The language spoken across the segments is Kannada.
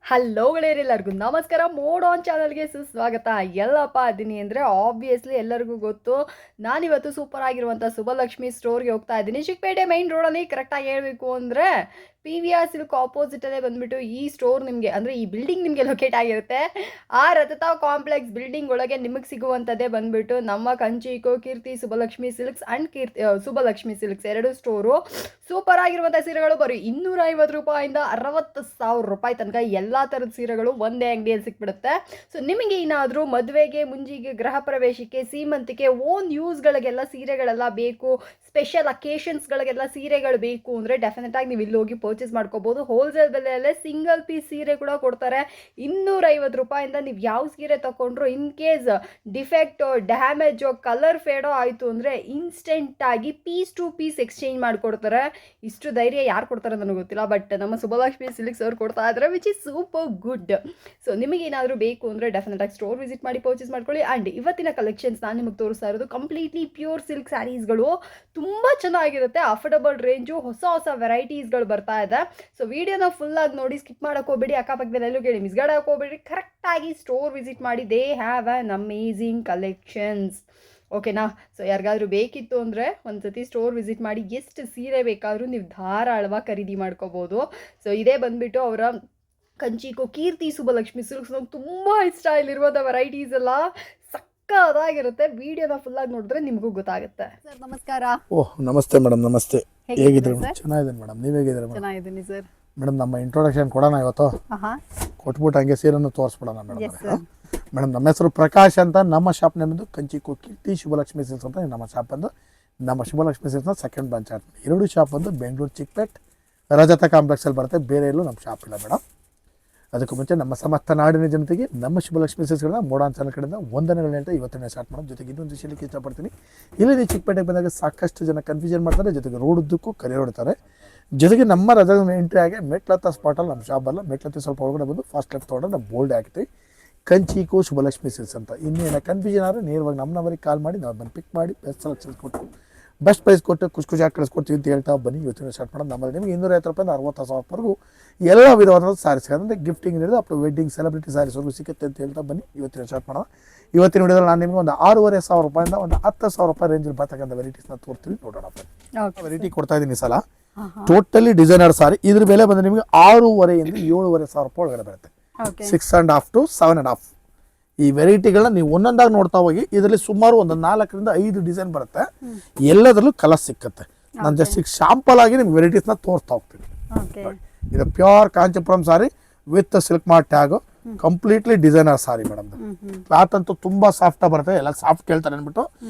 ಹಲೋ ಗೆಳೆಯರೆಲ್ಲರಿಗೂ ನಮಸ್ಕಾರ. ಮೋಡ್ ಆನ್ ಚಾನಲ್ಗೆ ಸುಸ್ವಾಗತ. ಎಲ್ಲಪ್ಪ ಅದೀನಿ ಅಂದರೆ ಆಬ್ವಿಯಸ್ಲಿ ಎಲ್ಲರಿಗೂ ಗೊತ್ತು, ನಾನಿವತ್ತು ಸೂಪರ್ ಆಗಿರುವಂಥ ಸುಬ್ಬಲಕ್ಷ್ಮಿ ಸ್ಟೋರ್ಗೆ ಹೋಗ್ತಾ ಇದ್ದೀನಿ. ಚಿಕ್ಕಪೇಟೆ ಮೈನ್ ರೋಡಲ್ಲಿ ಕರೆಕ್ಟಾಗಿ ಹೇಳಬೇಕು ಅಂದರೆ ಪಿ ವಿ ಆರ್ ಸಿಲ್ಕ್ ಆಪೋಸಿಟಲ್ಲೇ ಬಂದುಬಿಟ್ಟು ಈ ಸ್ಟೋರ್ ನಿಮಗೆ ಅಂದರೆ ಈ ಬಿಲ್ಡಿಂಗ್ ನಿಮಗೆ ಲೊಕೇಟ್ ಆಗಿರುತ್ತೆ. ಆ ರಥತಾ ಕಾಂಪ್ಲೆಕ್ಸ್ ಬಿಲ್ಡಿಂಗ್ ಒಳಗೆ ನಿಮಗೆ ಸಿಗುವಂಥದ್ದೇ ಬಂದುಬಿಟ್ಟು ನಮ್ಮ ಕಂಚಿಕೋ Keerthi Subbalakshmi silks and Subbalakshmi silks ಎರಡು ಸ್ಟೋರು. ಸೂಪರ್ ಆಗಿರುವಂಥ ಸೀರೆಗಳು ಬರೀ 250 ರೂಪಾಯಿಂದ 60,000 ರೂಪಾಯಿ ತನಕ ಎಲ್ಲ ಥರದ ಸೀರೆಗಳು ಒಂದೇ ಅಂಗಡಿಯಲ್ಲಿ ಸಿಕ್ಬಿಡುತ್ತೆ. ಸೊ ನಿಮಗೆ ಏನಾದರೂ ಮದುವೆಗೆ, ಮುಂಜಿಗೆ, ಗೃಹ ಪ್ರವೇಶಕ್ಕೆ, ಸೀಮಂತಿಗೆ, ಓನ್ ಯೂಸ್ಗಳಿಗೆಲ್ಲ ಸೀರೆಗಳೆಲ್ಲ ಬೇಕು, ಸ್ಪೆಷಲ್ ಅಕೇಶನ್ಸ್ಗಳಿಗೆಲ್ಲ ಸೀರೆಗಳು ಬೇಕು ಅಂದರೆ ಡೆಫಿನೆಟಾಗಿ ನೀವು ಇಲ್ಲಿ ಹೋಗಿ ಪರ್ಚೇಸ್ ಮಾಡ್ಕೋಬೋದು. ಹೋಲ್ಸೇಲ್ ಬೆಲೆಯಲ್ಲೇ ಸಿಂಗಲ್ ಪೀಸ್ ಸೀರೆ ಕೂಡ ಕೊಡ್ತಾರೆ. 250 ರೂಪಾಯಿಂದ ನೀವು ಯಾವ ಸೀರೆ ತೊಗೊಂಡ್ರು ಇನ್ ಕೇಸ್ ಡಿಫೆಕ್ಟೋ, ಡ್ಯಾಮೇಜೋ, ಕಲರ್ ಫೇಡೋ ಆಯಿತು ಅಂದರೆ ಇನ್ಸ್ಟೆಂಟಾಗಿ ಪೀಸ್ ಟು ಪೀಸ್ ಎಕ್ಸ್ಚೇಂಜ್ ಮಾಡಿಕೊಡ್ತಾರೆ. ಇಷ್ಟು ಧೈರ್ಯ ಯಾರು ಕೊಡ್ತಾರೆ ನನಗೆ ಗೊತ್ತಿಲ್ಲ, ಬಟ್ ನಮ್ಮ ಸುಬ್ಬಲಕ್ಷ್ಮಿ ಸಿಲ್ಕ್ಸ್ ಅವ್ರು ಕೊಡ್ತಾ ಇದ್ದಾರೆ, which is super good. So ನಿಮಗೇನಾದರೂ ಬೇಕು ಅಂದರೆ ಡೆಫಿನೆಟಾಗಿ ಸ್ಟೋರ್ ವಿಸಿಟ್ ಮಾಡಿ ಪರ್ಚೇಸ್ ಮಾಡ್ಕೊಳ್ಳಿ. ಆ್ಯಂಡ್ ಇವತ್ತಿನ ಕಲೆಕ್ಷನ್ಸ್ ನಾನು ನಿಮಗೆ ತೋರಿಸ್ತಾ ಇರೋದು ಕಂಪ್ಲೀಟ್ಲಿ ಪ್ಯೂರ್ ಸಿಲ್ಕ್ ಸ್ಯಾರೀಸ್ಗಳು. ತುಂಬ ಚೆನ್ನಾಗಿರುತ್ತೆ, ಅಫೋರ್ಡಬಲ್ ರೇಂಜು, ಹೊಸ ಹೊಸ ವೆರೈಟೀಸ್ಗಳು ಬರ್ತಾ ಇದೆ. ಸೊ ವಿಡಿಯೋನ ಫುಲ್ಲಾಗಿ ನೋಡಿ, ಸ್ಕಿಪ್ ಮಾಡೋಕೆ ಹೋಗಬೇಡಿ, ಅಕ್ಕಪಕ್ಕದಲ್ಲಿ ಎಲ್ಲೂ ಕೇಳಿ ಮಿಸ್ಗಡೆ ಹೋಗಬೇಡಿ. ಕರೆಕ್ಟಾಗಿ ಸ್ಟೋರ್ ವಿಸಿಟ್ ಮಾಡಿ. They have on amazing collections. ಓಕೆನಾ? ಸೊ ಯಾರಿಗಾದ್ರೂ ಬೇಕಿತ್ತು ಅಂದರೆ ಒಂದು ಸತಿ ಸ್ಟೋರ್ ವಿಸಿಟ್ ಮಾಡಿ, ಎಷ್ಟು ಸೀರೆ ಬೇಕಾದರೂ ನೀವು ಧಾರಾಳವಾಗಿ ಖರೀದಿ ಮಾಡ್ಕೋಬೋದು. ಸೊ ಇದೇ ಬಂದುಬಿಟ್ಟು ಅವರ ಕಂಚಿಕೋ ಕೀರ್ತಿ ಸುಬ್ಬಲಕ್ಷ್ಮಿ ಸಿಲ್ಕ್ಸ್. ನಮ್ಗೆ ತುಂಬ ಇಷ್ಟ ಇಲ್ಲಿರುವಂಥ ವೆರೈಟೀಸ್ ಎಲ್ಲ ಸಕ್ಕತ್ತಾಗಿರುತ್ತೆ. ವಿಡಿಯೋನ ಫುಲ್ಲಾಗಿ ನೋಡಿದ್ರೆ ನಿಮಗೂ ಗೊತ್ತಾಗುತ್ತೆ. ಸರ್ ನಮಸ್ಕಾರ. ಓಹ್ ನಮಸ್ತೆ ಮೇಡಮ್, ನಮಸ್ತೆ. ಹೇಗಿದ್ದೀರಿ? ಚೆನ್ನಾಗಿದ್ದೀನಿ ಮೇಡಮ್, ನೀವು ಹೇಗಿದ್ದೀರಿ? ಚೆನ್ನಾಗಿದ್ದೀನಿ ಸರ್. ಮೇಡಮ್ ನಮ್ಮ ಇಂಟ್ರೊಡಕ್ಷನ್ ಕೊಡೋಣ ಇವತ್ತು, ಕೊಟ್ಬಿಟ್ಟು ಹಂಗೆ ಸೀರೆಯನ್ನು ತೋರಿಸ್ಬಿಡೋಣ ಮೇಡಮ್. ಮೇಡಮ್ ನಮ್ಮ ಹೆಸರು ಪ್ರಕಾಶ್ ಅಂತ, ನಮ್ಮ ಶಾಪ್ ನೇಮಿಂದು ಕಂಚಿಕೋ ಕೀರ್ತಿ ಶುಭಲಕ್ಷ್ಮಿ ಸಿಲ್ಕ್ಸ್ ಅಂತ ನಮ್ಮ ಶಾಪ್ ಬಂದು. ನಮ್ಮ ಶುಭಲಕ್ಷ್ಮಿ ಸಿಲ್ಕ್ಸ್ನ ಸೆಕೆಂಡ್ ಬ್ರಾಂಚ್ ಆಗ್ತದೆ. ಎರಡು ಶಾಪ್ ಬಂದು ಬೆಂಗಳೂರು ಚಿಕ್ಕಪೇಟ್ ರಜತ ಕಾಂಪ್ಲೆಕ್ಸಲ್ಲಿ ಬರುತ್ತೆ, ಬೇರೆ ಎಲ್ಲೂ ನಮ್ಮ ಶಾಪ್ ಇಲ್ಲ ಮೇಡಮ್. ಅದಕ್ಕೂ ಮುಂಚೆ ನಮ್ಮ ಸಮಸ್ತ ನಾಡಿನ ಜನತೆಗೆ ನಮ್ಮ ಶುಭಲಕ್ಷ್ಮಿ ಸಿಲ್ಕ್ಸ್ಗಳನ್ನ ಮೋಡಾನ್ ಚಾನಲ್ ಕಡೆಯಿಂದ ವಂದನೆಗಳು ಹೇಳ್ತಾ ಇವತ್ತಿನ ಸ್ಟಾರ್ಟ್ ಮಾಡೋದು. ಜೊತೆಗೆ ಇನ್ನೊಂದು ವಿಷಯಕ್ಕೆ ಇಷ್ಟಪಡ್ತೀನಿ, ಇಲ್ಲಿ ನೀವು ಚಿಕ್ಕಪೇಟೆಗೆ ಬಂದಾಗ ಸಾಕಷ್ಟು ಜನ ಕನ್ಫ್ಯೂಷನ್ ಮಾಡ್ತಾರೆ, ಜೊತೆಗೆ ರೋಡುದ್ದಕ್ಕೂ ಕರೆ ಹೊಡ್ತಾರೆ. ಜೊತೆಗೆ ನಮ್ಮ ರಜಾ ಎಂಟ್ರಿ ಆಗಿ ಮೆಟ್ಲತ್ತ ಸ್ಪಾಟಲ್ಲಿ ನಮ್ಮ ಶಾಪ್ ಅಲ್ಲ, ಮೆಟ್ಲತ್ತಿ ಸ್ವಲ್ಪ ಒಳಗಡೆ ಬಂದು ಫಾಸ್ಟ್ ಲೆಫ್ಟ್ ತೊಗೊಂಡ್ರೆ ನಾವು ಬೋಲ್ಡ್ ಹಾಕ್ತೀವಿ ಕಂಚಿಕೋ ಶುಭಲಕ್ಷ್ಮಿ ಸಿಲ್ಕ್ಸ್ ಅಂತ. ಇನ್ನೇನು ಕನ್ಫ್ಯೂಷನ್ ಆದರೆ ನೇರವಾಗಿ ನಮ್ಮ ನಂಬರಿಗೆ ಕಾಲ್ ಮಾಡಿ ನಾವು ಬಂದು ಪಿಕ್ ಮಾಡಿ ಬೆಸ್ಟ್ ಸೆಲೆಕ್ಷನ್ಸ್ ಕೊಟ್ಟು ಬೆಸ್ಟ್ ಪ್ರೈಸ್ ಕೊಟ್ಟು ಖುಷಿಯಾಗಿ ಕಳಿಸ್ಕೊಡ್ತೀವಿ ಅಂತ ಹೇಳ್ತಾ ಬನ್ನಿ. ಇವತ್ತಿನ ಸ್ಟಾರ್ಟ್ ಮಾಡೋದು. ನಮ್ಮಲ್ಲಿ ನಿಮಗೆ 250 ರೂಪಾಯಿಂದ 60,000ವರೆಗೂ ಎಲ್ಲ ವಿಧವಾದ ಸಾರೀಸ್ ಅಂದರೆ ಗಿಫ್ಟಿಂಗ್ ಹಿಡಿದು ಅಪ್ಟು ವೆಡ್ಡಿಂಗ್ ಸೆಲೆಬ್ರಿಟಿ ಸಾರೀಸ್ವರೆಗೂ ಸಿಗುತ್ತೆ ಅಂತ ಹೇಳ್ತಾ ಬನ್ನಿ. ಇವತ್ತಿನ ಸ್ಟಾರ್ಟ್ ಮಾಡೋಣ. ಇವತ್ತಿನ ವಿಡಿಯೋದಲ್ಲಿ ನಾನು ನಿಮಗೆ ಒಂದು 6,500 ರೂಪಾಯಿಂದ ಒಂದು 10,000 ರೂಪಾಯಿ ರೇಂಜಲ್ಲಿ ಬರ್ತಕ್ಕಂಥ ವೆರೈಟೀಸ್ನ ತೋರ್ತೀವಿ, ನೋಡೋಣ. ವೆರೈಟಿ ಕೊಡ್ತಾ ಇದ್ದೀನಿ ಸಲ ಟೋಟಲಿ ಡಿಸೈನರ್ ಸಾರಿ. ಇದ್ರ ಬೆಲೆ ಬಂದು ನಿಮಗೆ 6,500 ಇಂದ 7,500 ರೂಪಾಯಿ ಒಳಗಡೆ ಬರುತ್ತೆ. 6.5 to 7.5 ಈ ವೆರೈಟಿಗಳನ್ನ ನೀವು ಒಂದೊಂದಾಗಿ ನೋಡ್ತಾ ಹೋಗಿ. ಇದರಲ್ಲಿ ಸುಮಾರು ಒಂದು 4 ರಿಂದ 5 ಡಿಸೈನ್ ಬರುತ್ತೆ, ಎಲ್ಲದರಲ್ಲೂ ಕಲರ್ ಸಿಕ್ಕತ್ತೆ. ನಾನು ಜಸ್ಟ್ ಈಗ ಶಾಂಪಲ್ ಆಗಿ ನಿಮ್ಗೆ ವೆರೈಟೀಸ್ನ ತೋರಿಸ್ತಾ ಹೋಗ್ತೀನಿ. ಇದು pure Kanchipuram sari with silk mark tag, completely designer sorry madam. Cloth ಅಂತೂ ತುಂಬಾ ಸಾಫ್ಟ್ ಬರುತ್ತೆ, ಎಲ್ಲ ಸಾಫ್ಟ್ ಕೇಳ್ತಾರೆ ಅಂದ್ಬಿಟ್ಟು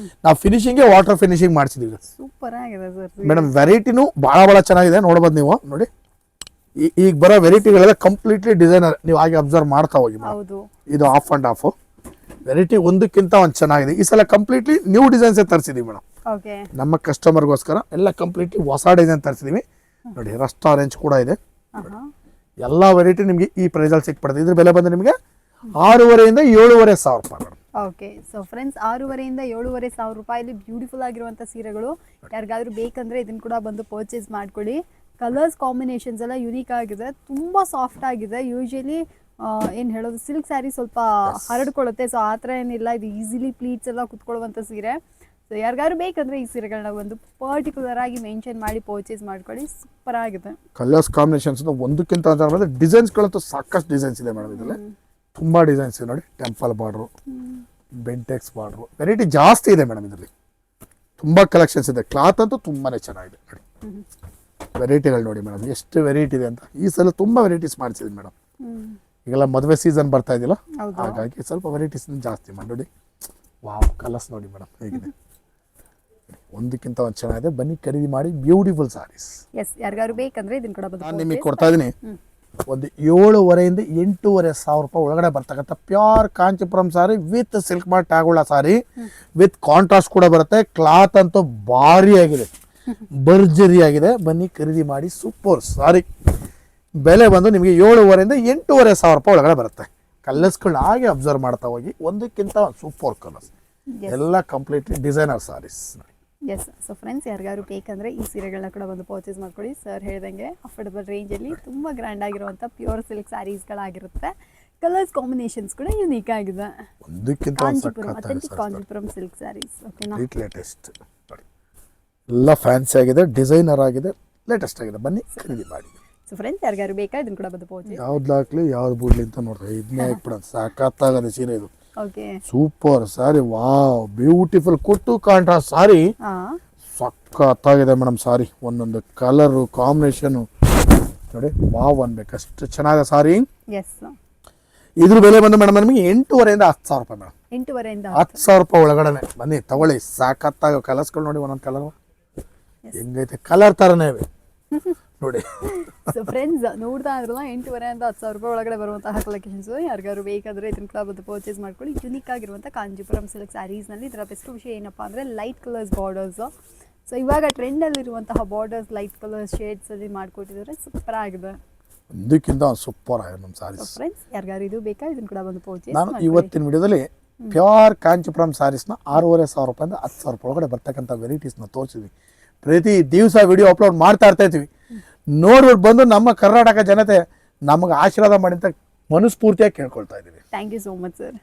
ನಾವು ಫಿನಿಶಿಂಗ್ ವಾಟರ್ ಫಿನಿಶಿಂಗ್ ಮಾಡಿಸಿದೀವಿ. ಸೂಪರ್ ಆಗಿದೆ ಮೇಡಮ್. ವೆರೈಟಿನೂ ಬಹಳ ಚೆನ್ನಾಗಿದೆ, ನೋಡ್ಬೋದು ನೀವು. ನೋಡಿ ಈಗ ಬರೋ ವೆರೈಟಿಗಳೆಲ್ಲ ಕಂಪ್ಲೀಟ್ಲಿ ಡಿಸೈನರ್, ನೀವು ಹಾಗೆ ಅಬ್ಸರ್ವ್ ಮಾಡ್ತಾ ಹೋಗಿ. ಇದು ಆಫ್ ಅಂಡ್ ಆಫ್ ವೆರೈಟಿ ಒಂದಕ್ಕಿಂತ ಒಂದು ಚೆನ್ನಾಗಿದೆ. ಈ ಸಲ ಕಂಪ್ಲೀಟ್ಲಿ ನ್ಯೂ ಡಿಸೈನ್ಸ್ ತರಿಸಿದೀವಿ ಮೇಡಮ್, ನಮ್ಮ ಕಸ್ಟಮರ್ಗೋಸ್ಕರ ಎಲ್ಲ ಕಂಪ್ಲೀಟ್ಲಿ ಹೊಸ ಡಿಸೈನ್ ತರಿಸಿದೀವಿ. ನೋಡಿ ರಸ್ಟ್ ಆರೆಂಜ್ ಕೂಡ ಇದೆ. ಎಲ್ಲ ವೆರೈಟಿ ನಿಮಗೆ ಈ ಪ್ರೈಸಲ್ಲಿ ಸಿಕ್ಬಿಡುತ್ತೆ. ಇದ್ರ ಬೆಲೆ ಬಂದು ನಿಮಗೆ 6,500 ಇಂದ 7,500 ರೂಪಾಯಿ ಮೇಡಮ್. ಓಕೆ, ಸೊ ಫ್ರೆಂಡ್ಸ್ 6,500 ಇಂದ 7,500 ರೂಪಾಯಲ್ಲಿ ಬ್ಯೂಟಿಫುಲ್ ಆಗಿರುವಂಥ ಸೀರೆಗಳು. ಯಾರಿಗಾದ್ರೂ ಬೇಕಂದ್ರೆ ಇದನ್ನು ಕೂಡ ಬಂದು ಪರ್ಚೇಸ್ ಮಾಡ್ಕೊಳ್ಳಿ. ಕಲರ್ಸ್ ಕಾಂಬಿನೇಷನ್ಸ್ ಎಲ್ಲ ಯುನೀಕ್ ಆಗಿದೆ, ತುಂಬ ಸಾಫ್ಟ್ ಆಗಿದೆ. ಯೂಶಲಿ ಏನು ಹೇಳೋದು, ಸಿಲ್ಕ್ ಸ್ಯಾರಿ ಸ್ವಲ್ಪ ಹರಡ್ಕೊಳ್ಳುತ್ತೆ, ಸೊ ಆ ಥರ ಏನಿಲ್ಲ. ಇದು ಈಸಿಲಿ ಪ್ಲೀಟ್ಸ್ ಎಲ್ಲ ಕುತ್ಕೊಳ್ಳುವಂಥ ಸೀರೆ. ಸೊ ಯಾರಿಗಾದ್ರು ಬೇಕಂದ್ರೆ ಈ ಸೀರೆಗಳನ್ನ ಒಂದು ಪರ್ಟಿಕ್ಯುಲರ್ ಆಗಿ ಮೆನ್ಷನ್ ಮಾಡಿ ಪರ್ಚೇಸ್ ಮಾಡ್ಕೊಳ್ಳಿ. ಸೂಪರ್ ಆಗಿದೆ. ಕಲರ್ಸ್ ಕಾಂಬಿನೇಷನ್ಸ್ ಒಂದಕ್ಕಿಂತ ಅಂತ ಡಿಸೈನ್ಸ್ಗಳಂತೂ ಸಾಕಷ್ಟು ಡಿಸೈನ್ಸ್ ಇದೆ ಮೇಡಮ್. ಇದರಲ್ಲಿ ತುಂಬ ಡಿಸೈನ್ಸ್ ಇದೆ ನೋಡಿ. Temple border, Bentex border, variety ಜಾಸ್ತಿ ಇದೆ ಮೇಡಮ್. ಇದರಲ್ಲಿ ತುಂಬ ಕಲೆಕ್ಷನ್ಸ್ ಇದೆ. ಕ್ಲಾತ್ ಅಂತೂ ತುಂಬಾ ಚೆನ್ನಾಗಿದೆ ನೋಡಿ. ವೆರೈಟಿಗಳು ನೋಡಿ ಮೇಡಮ್, ಎಷ್ಟು ವೆರೈಟಿ ಇದೆ ಅಂತ. ಈ ಸಲ ತುಂಬ ವೆರೈಟೀಸ್ ಮಾಡಿಸಿದ್ದೀನಿ ಮೇಡಮ್. ಈಗೆಲ್ಲ ಮದುವೆ ಸೀಸನ್ ಬರ್ತಾ ಇದೆಯಲ್ಲ, ಹಾಗಾಗಿ ಸ್ವಲ್ಪ ವೆರೈಟೀಸ್ ಜಾಸ್ತಿ ಮಾಡಿ. ನೋಡಿ ವಾವ್, ಕಲರ್ಸ್ ನೋಡಿ ಮೇಡಮ್ ಹೇಗಿದೆ, ಒಂದಕ್ಕಿಂತ ಒಂದು ಚೆನ್ನಾಗಿದೆ. ಬನ್ನಿ ಖರೀದಿ ಮಾಡಿ, ಬ್ಯೂಟಿಫುಲ್ ಸಾರೀಸ್. ಯಾರಿಗಾದ್ರು ಬೇಕಂದ್ರೆ ಇದನ್ನ ಕೂಡ ನಾನು ನಿಮಗೆ ಕೊಡ್ತಾ ಇದ್ದೀನಿ. ಒಂದು 7,500 ಇಂದ 8,500 ರೂಪಾಯಿ ಒಳಗಡೆ ಬರ್ತಕ್ಕಂಥ pure Kanchipuram sari with silk mark ಟ್ಯಾಗುಳ ಸಾರಿ ವಿತ್ ಕಾಂಟ್ರಾಸ್ಟ್ ಕೂಡ ಬರುತ್ತೆ. ಕ್ಲಾತ್ ಅಂತೂ ಭಾರಿ ಆಗಿದೆ, ಭರ್ಜರಿ ಆಗಿದೆ. ಬನ್ನಿ ಖರೀದಿ ಮಾಡಿ. ಸೂಪರ್ ಸಾರಿ. ಬೆಲೆ ಬಂದು ನಿಮಗೆ 7,500 ಇಂದ 8,500 ರೂಪಾಯಿ ಒಳಗಡೆ ಬರುತ್ತೆ. ಕಲರ್ಸ್ಗಳನ್ನ ಹಾಗೆ ಅಬ್ಸರ್ವ್ ಮಾಡ್ತಾ ಹೋಗಿ. ಒಂದಕ್ಕಿಂತ ಸೂಪರ್ ಕಲರ್ಸ್, ಎಲ್ಲ completely designer saris. Yes. So friends, ಯಾರಿಗಾರು ಬೇಕಂದರೆ ಈ ಸೀರೆಗಳನ್ನ ಕೂಡ ಬಂದು ಪರ್ಚೇಸ್ ಮಾಡ್ಕೊಳ್ಳಿ. ಸರ್ ಹೇಳ್ದಂಗೆ ಅಫೋರ್ಡಬಲ್ ರೇಂಜಲ್ಲಿ ತುಂಬ ಗ್ರ್ಯಾಂಡ್ ಆಗಿರುವಂಥ ಪ್ಯೂರ್ ಸಿಲ್ಕ್ ಸ್ಯಾರೀಸ್ಗಳಾಗಿರುತ್ತೆ. ಕಲರ್ಸ್ ಕಾಂಬಿನೇಷನ್ಸ್ ಕೂಡ ಯುನೀಕ್ ಆಗಿದೆ. ಒಂದಕ್ಕಿಂತ ಕಾಂಜಿಪುರಂ, ಅಥೆಂಟಿಕ್ ಕಾಂಜಿಪುರಂ ಸಿಲ್ಕ್ ಸ್ಯಾರೀಸ್. ಓಕೆನಾ? ಲೇಟೆಸ್ಟ್ ನೋಡಿ, ಎಲ್ಲ ಫ್ಯಾನ್ಸಿ ಆಗಿದೆ, ಡಿಸೈನರ್ ಆಗಿದೆ, ಲೇಟೆಸ್ಟ್ ಆಗಿದೆ. ಬನ್ನಿ ಖರೀದಿ ಮಾಡಿ. ಸೊ ಫ್ರೆಂಡ್ಸ್, ಯಾರಿಗಾರು ಬೇಕಾ ಇದನ್ನು ಕೂಡ ಬಂದು ಪರ್ಚೇಸ್. ಯಾವ್ದು ಹಾಕ್ಲಿ ಯಾವ್ದು ಬಿಡ್ಲಿ ಅಂತ ನೋಡ್ರಿ, ಇದನ್ನೇ ಹಾಕ್ಬಿಡೋದು. ಸಾಕಾಗದೆ ಸೀರೆ ಇದು. ಓಕೆ. ಸೂಪರ್ ಸಾರಿ, ವಾವ್, ಬ್ಯೂಟಿಫುಲ್ ಕುಟ್ಟು ಕಾಂಟ್ರಾಸ್ಟ್ ಸಾರಿ, ಸಕ್ಕತ್ತಾಗಿದೆ ಮೇಡಮ್ ಸಾರಿ. ಒಂದೊಂದು ಕಲರು ಕಾಂಬಿನೇಷನ್ ನೋಡಿ, ವಾವ್ ಅನ್ಬೇಕು, ಅಷ್ಟು ಚೆನ್ನಾಗಿದೆ ಸಾರಿ. ಎಸ್. ಇದ್ರ ಬೆಲೆ ಬಂದು ಮೇಡಮ್ ನಮಗೆ 8,500 10,000 ರೂಪಾಯಿ ಮೇಡಮ್. 8,500 10,000 ರೂಪಾಯಿ ಒಳಗಡೆ ಬನ್ನಿ ತಗೊಳ್ಳಿ. ಸಾಕತ್ತಾಗ ಕಲರ್ಸ್ಗಳು ನೋಡಿ, ಒಂದೊಂದು ಕಲರ್ ಹೆಂಗೈತೆ, ಕಲರ್ ತರನೇ ಇವೆ ನೋಡಿ. ಸೊ ಫ್ರೆಂಡ್ಸ್, ನೋಡ್ತಾ ಇದ್ರಲ್ಲ 8,500 10,000 ರೂಪಾಯಿ ಒಳಗಡೆ ಬರುವಂತಹ ಕಲೆಕ್ಷನ್ಸ್. ಯಾರಿಗಾರು ಬೇಕಾದರೆ ಇದನ್ನ ಕೂಡ ಬಂದು ಪರ್ಚೇಸ್ ಮಾಡ್ಕೊಳ್ಳಿ. ಯುನೀಕ್ ಆಗಿರುವಂಥ ಕಾಂಜಿಪುರಂ ಸಿಲ್ಕ್ ಸ್ಯಾರೀಸ್ನಲ್ಲಿ ಇದರ ಬೆಸ್ಟ್ ವಿಷಯ ಏನಪ್ಪ ಅಂದರೆ ಲೈಟ್ ಕಲರ್ಸ್ ಬಾರ್ಡರ್ಸು. ಸೊ ಇವಾಗ ಟ್ರೆಂಡಲ್ಲಿರುವಂತಹ ಬಾರ್ಡರ್ಸ್ ಲೈಟ್ ಕಲರ್ಸ್ ಶೇಡ್ಸಲ್ಲಿ ಮಾಡಿಕೊಟ್ಟಿದ್ದಾರೆ. ಸೂಪರ್ ಆಗಿದೆ, ಒಂದಕ್ಕಿಂತ ಸೂಪರ್ ಆಗಿದೆ ನಮ್ಮ ಸಾರೀಸ್. ಫ್ರೆಂಡ್ಸ್, ಯಾರಿಗಾರು ಇದು ಬೇಕಾ ಇದನ್ನ ಕೂಡ ಬಂದು ಪರ್ಚೇಸ್ ನಾನು ಇವತ್ತಿನ ವಿಡಿಯೋದಲ್ಲಿ ಪ್ಯೂರ್ ಕಾಂಚಿಪುರಂ ಸ್ಯಾರೀಸ್ನ 6,500 ರೂಪಾಯಿಂದ 10,000 ರೂಪಾಯಿ ಒಳಗಡೆ ಬರ್ತಕ್ಕಂಥ ವೆರೈಟೀಸ್ನ ತೋರಿಸಿದ್ವಿ. ಪ್ರತಿ ದಿವಸ ವಿಡಿಯೋ ಅಪ್ಲೋಡ್ ಮಾಡ್ತಾ ಇರ್ತಾಯಿದ್ವಿ. ನೋಡ್ಬಿಟ್ಟು ಬಂದು ನಮ್ಮ ಕರ್ನಾಟಕ ಜನತೆ ನಮಗೆ ಆಶೀರ್ವಾದ ಮಾಡಿ ಅಂತ ಮನಸ್ಫೂರ್ತಿಯಾಗಿ ಕೇಳ್ಕೊಳ್ತಾ ಇದ್ದೀವಿ. Thank you so much sir.